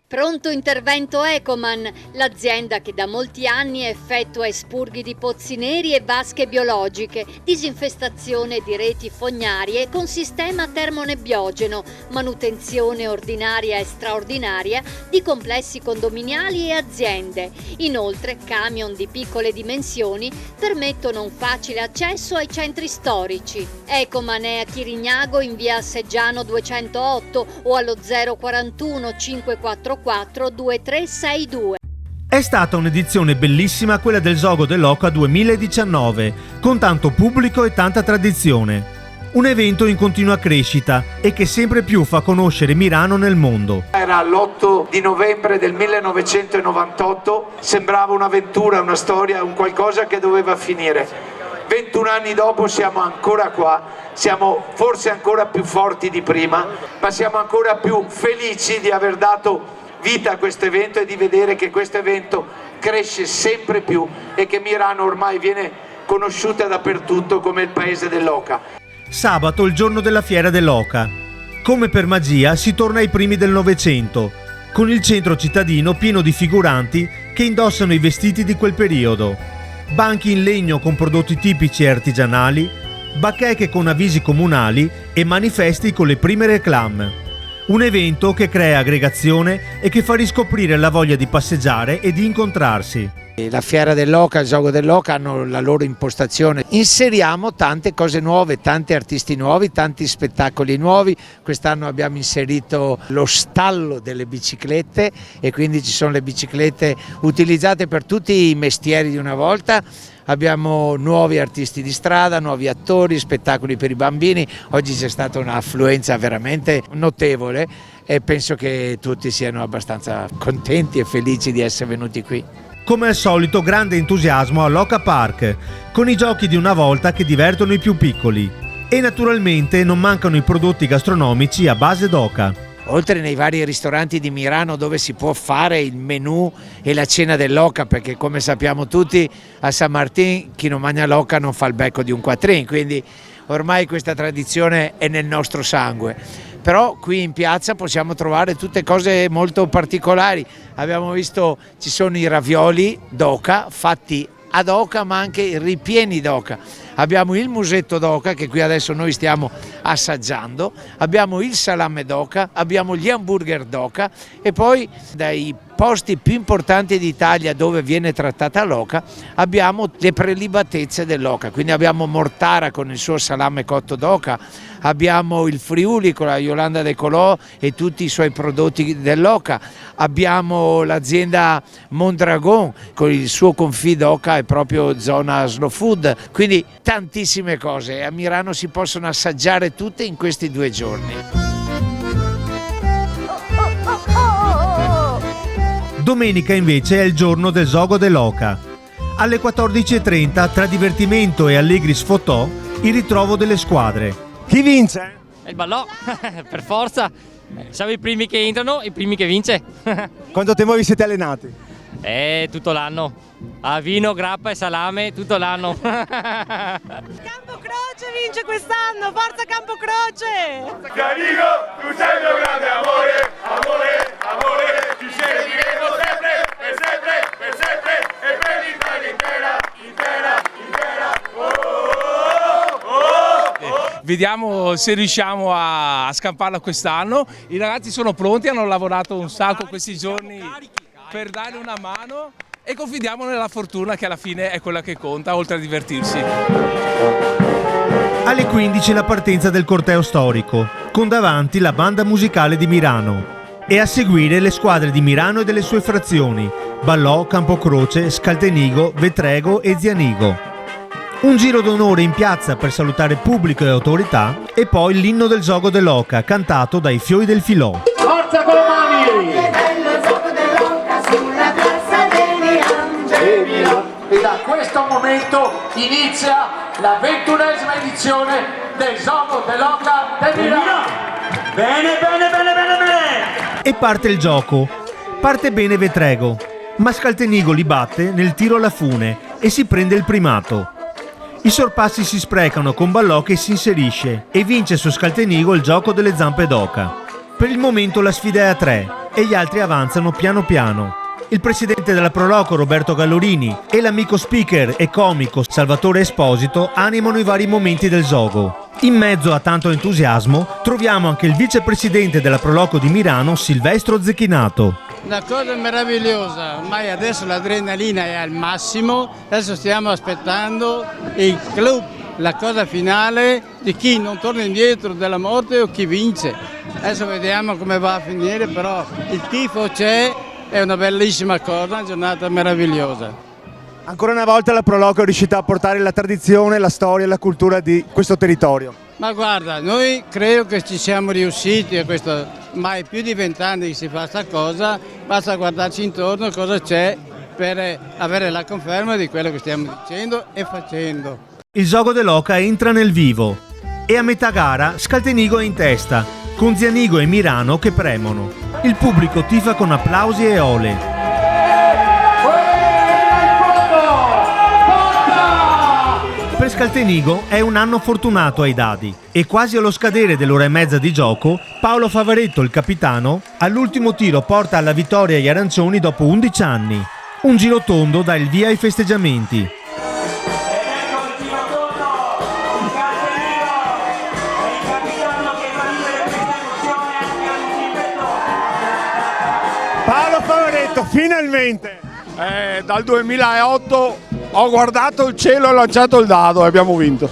Pronto intervento Ecoman, l'azienda che da molti anni effettua espurghi di pozzi neri e vasche biologiche, disinfestazione di reti fognarie con sistema termonebbiogeno, manutenzione ordinaria e straordinaria di complessi condominiali e aziende. Inoltre, camion di piccole dimensioni permettono un facile accesso ai centri storici. Ecoman è a Chirignago in via Seggiano 208 o allo 041 544 2362. È stata un'edizione bellissima quella del Zogo dell'Oca 2019, con tanto pubblico e tanta tradizione. Un evento in continua crescita e che sempre più fa conoscere Mirano nel mondo. Era l'8 di novembre del 1998, sembrava un'avventura, una storia, un qualcosa che doveva finire. 21 anni dopo siamo ancora qua, siamo forse ancora più forti di prima, ma siamo ancora più felici di aver dato vita a questo evento e di vedere che questo evento cresce sempre più e che Mirano ormai viene conosciuta dappertutto come il paese dell'oca. Sabato, il giorno della fiera dell'Oca. Come per magia si torna ai primi del Novecento, con il centro cittadino pieno di figuranti che indossano i vestiti di quel periodo. Banchi in legno con prodotti tipici e artigianali, bacheche con avvisi comunali e manifesti con le prime réclame. Un evento che crea aggregazione e che fa riscoprire la voglia di passeggiare e di incontrarsi. La fiera dell'Oca, il Gioco dell'Oca hanno la loro impostazione. Inseriamo tante cose nuove, tanti artisti nuovi, tanti spettacoli nuovi. Quest'anno abbiamo inserito lo stallo delle biciclette e quindi ci sono le biciclette utilizzate per tutti i mestieri di una volta. Abbiamo nuovi artisti di strada, nuovi attori, spettacoli per i bambini. Oggi c'è stata un'affluenza veramente notevole e penso che tutti siano abbastanza contenti e felici di essere venuti qui. Come al solito, grande entusiasmo all'Oca Park, con i giochi di una volta che divertono i più piccoli. E naturalmente non mancano i prodotti gastronomici a base d'oca. Oltre nei vari ristoranti di Mirano dove si può fare il menù e la cena dell'oca, perché come sappiamo tutti a San Martin chi non mangia l'oca non fa il becco di un quattrin, quindi ormai questa tradizione è nel nostro sangue. Però qui in piazza possiamo trovare tutte cose molto particolari. Abbiamo visto, ci sono i ravioli d'oca fatti ad oca ma anche ripieni d'oca. Abbiamo il musetto d'oca che qui adesso noi stiamo assaggiando, abbiamo il salame d'oca, abbiamo gli hamburger d'oca e poi dai posti più importanti d'Italia dove viene trattata l'oca abbiamo le prelibatezze dell'oca, quindi abbiamo Mortara con il suo salame cotto d'oca, abbiamo il Friuli con la Yolanda De Colò e tutti i suoi prodotti dell'oca, abbiamo l'azienda Mondragon con il suo confit d'oca e proprio zona slow food, quindi tantissime cose. A Mirano si possono assaggiare tutte in questi 2 giorni. Domenica invece è il giorno del Zogo dell'Oca. Alle 14:30 tra divertimento e allegri sfotò il ritrovo delle squadre. Chi vince? Il Ballò, per forza. Siamo i primi che entrano, i primi che vince. Quanto tempo vi siete allenati? Tutto l'anno. A vino, grappa e salame, tutto l'anno. Campocroce vince quest'anno, forza Campocroce! Carico, tu sei il mio grande amore, amore, amore, ci sentiremo sempre, per sempre, per sempre, e per l'Italia intera, intera, intera, Vediamo se riusciamo a scamparla quest'anno. I ragazzi sono pronti, hanno lavorato un sacco questi giorni per dare una mano e confidiamo nella fortuna che alla fine è quella che conta, oltre a divertirsi. Alle 15 la partenza del corteo storico, con davanti la banda musicale di Mirano. E a seguire le squadre di Mirano e delle sue frazioni, Ballò, Campocroce, Scaltenigo, Vetrego e Zianigo. Un giro d'onore in piazza per salutare pubblico e autorità e poi l'inno del Zogo dell'Oca, cantato dai Fioi del Filò. Forza con le mani! E da questo momento inizia la 21esima edizione del Zogo dell'Oca del Mirano. Bene, bene, bene, bene, bene! E parte il gioco. Parte bene Vetrego, ma Scaltenigo li batte nel tiro alla fune e si prende il primato. I sorpassi si sprecano con Ballò che si inserisce e vince su Scaltenigo il gioco delle zampe d'oca. Per il momento la sfida è a 3 e gli altri avanzano piano piano. Il presidente della Proloco Roberto Gallorini e l'amico speaker e comico Salvatore Esposito animano i vari momenti del gioco. In mezzo a tanto entusiasmo troviamo anche il vicepresidente della Proloco di Mirano Silvestro Zecchinato. Una cosa meravigliosa, ormai adesso l'adrenalina è al massimo, adesso stiamo aspettando il club, la cosa finale di chi non torna indietro della morte o chi vince. Adesso vediamo come va a finire, però il tifo c'è, è una bellissima cosa, una giornata meravigliosa. Ancora una volta la Proloco è riuscita a portare la tradizione, la storia e la cultura di questo territorio. Ma guarda, noi credo che ci siamo riusciti a questo, ormai più di 20 anni che si fa questa cosa, basta guardarci intorno cosa c'è per avere la conferma di quello che stiamo dicendo e facendo. Il gioco dell'oca entra nel vivo e a metà gara Scaltenigo è in testa, con Zianigo e Mirano che premono. Il pubblico tifa con applausi e ole. Per Scaltenigo è un anno fortunato ai dadi e quasi allo scadere dell'ora e mezza di gioco, Paolo Favaretto, il capitano, all'ultimo tiro porta alla vittoria gli arancioni dopo 11 anni. Un giro tondo dà il via ai festeggiamenti. Paolo Favaretto, finalmente! Dal 2008 ho guardato il cielo e ho lanciato il dado e abbiamo vinto.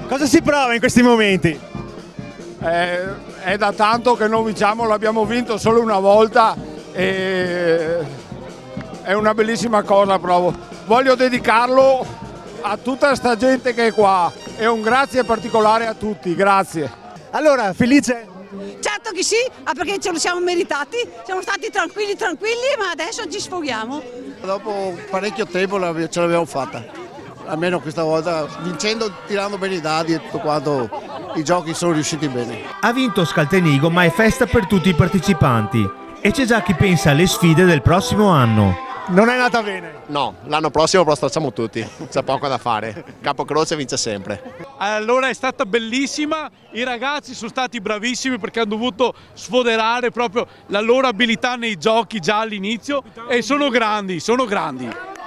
Cosa si prova in questi momenti? È da tanto che non vinciamo, l'abbiamo vinto solo una volta e è una bellissima cosa, provo. Voglio dedicarlo a tutta sta gente che è qua e un grazie particolare a tutti, grazie. Allora, felice? Certo che sì, perché ce lo siamo meritati, siamo stati tranquilli, ma adesso ci sfoghiamo. Dopo parecchio tempo ce l'abbiamo fatta, almeno questa volta, vincendo, tirando bene i dadi e tutto quanto, i giochi sono riusciti bene. Ha vinto Scaltenigo, ma è festa per tutti i partecipanti e c'è già chi pensa alle sfide del prossimo anno. Non è andata bene? No, l'anno prossimo lo stracciamo tutti, c'è poco da fare. Capocroce vince sempre. Allora è stata bellissima, i ragazzi sono stati bravissimi perché hanno dovuto sfoderare proprio la loro abilità nei giochi già all'inizio e sono grandi.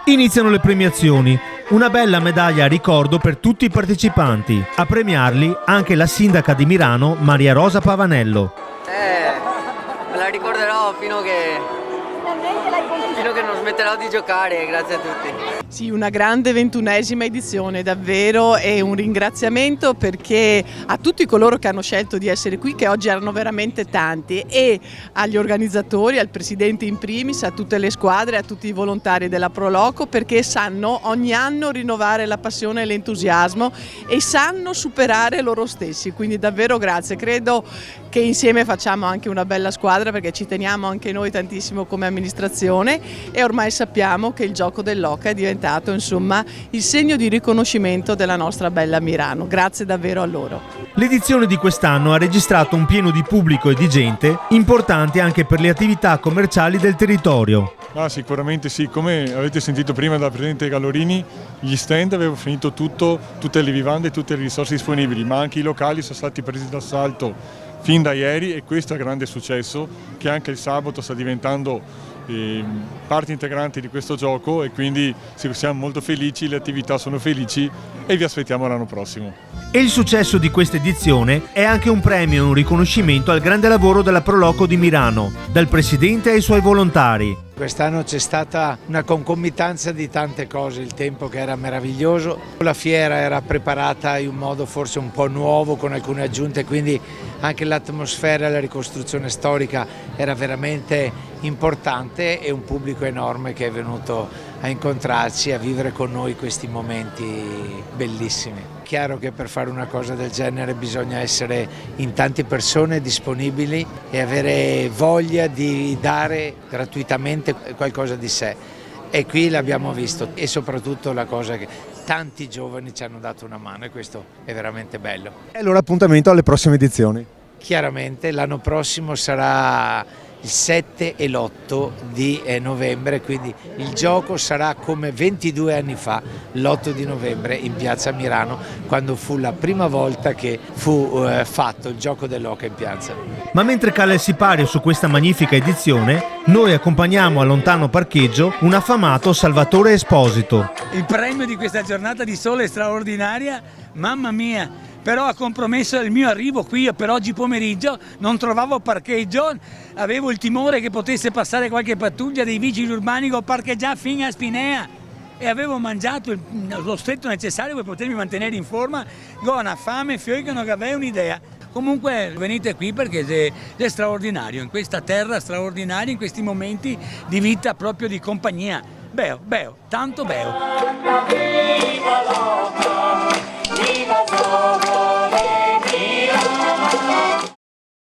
Iniziano le premiazioni, una bella medaglia a ricordo per tutti i partecipanti. A premiarli anche la sindaca di Mirano, Maria Rosa Pavanello. Me la ricorderò fino che non smetterò di giocare, grazie a tutti. Sì, una grande 21esima edizione davvero e un ringraziamento perché a tutti coloro che hanno scelto di essere qui, che oggi erano veramente tanti, e agli organizzatori, al presidente in primis, a tutte le squadre, a tutti i volontari della Proloco, perché sanno ogni anno rinnovare la passione e l'entusiasmo e sanno superare loro stessi, quindi davvero grazie. Credo che insieme facciamo anche una bella squadra perché ci teniamo anche noi tantissimo come amministrazione e ormai sappiamo che il gioco dell'oca è diventato insomma il segno di riconoscimento della nostra bella Mirano. Grazie davvero a loro. L'edizione di quest'anno ha registrato un pieno di pubblico e di gente importante anche per le attività commerciali del territorio. Sicuramente sì, come avete sentito prima dal presidente Gallorini, gli stand avevano finito tutto, tutte le vivande e tutte le risorse disponibili, ma anche i locali sono stati presi d'assalto fin da ieri e questo è un grande successo che anche il sabato sta diventando parte integrante di questo gioco e quindi siamo molto felici, le attività sono felici e vi aspettiamo l'anno prossimo. E il successo di questa edizione è anche un premio e un riconoscimento al grande lavoro della Proloco di Mirano, dal presidente ai suoi volontari. Quest'anno c'è stata una concomitanza di tante cose, il tempo che era meraviglioso, la fiera era preparata in un modo forse un po' nuovo con alcune aggiunte, quindi anche l'atmosfera e la ricostruzione storica era veramente importante e un pubblico enorme che è venuto a incontrarci, a vivere con noi questi momenti bellissimi. Chiaro che per fare una cosa del genere bisogna essere in tante persone disponibili e avere voglia di dare gratuitamente qualcosa di sé e qui l'abbiamo visto e soprattutto la cosa che tanti giovani ci hanno dato una mano e questo è veramente bello. E allora appuntamento alle prossime edizioni. Chiaramente l'anno prossimo sarà il 7 e l'8 di novembre, quindi il gioco sarà come 22 anni fa, l'8 di novembre in piazza Mirano, quando fu la prima volta che fu fatto il gioco dell'oca in piazza. Ma mentre cala il sipario su questa magnifica edizione, noi accompagniamo a lontano parcheggio un affamato Salvatore Esposito. Il premio di questa giornata di sole straordinaria, mamma mia! Però ha compromesso il mio arrivo qui per oggi pomeriggio, non trovavo parcheggio, avevo il timore che potesse passare qualche pattuglia dei vigili urbani che ho parcheggiato fino a Spinea e avevo mangiato lo stretto necessario per potermi mantenere in forma, ho una fame, che non avevo un'idea. Comunque venite qui perché è straordinario, in questa terra straordinaria, in questi momenti di vita proprio di compagnia. Beo, tanto beo. Viva l'oca, viva solo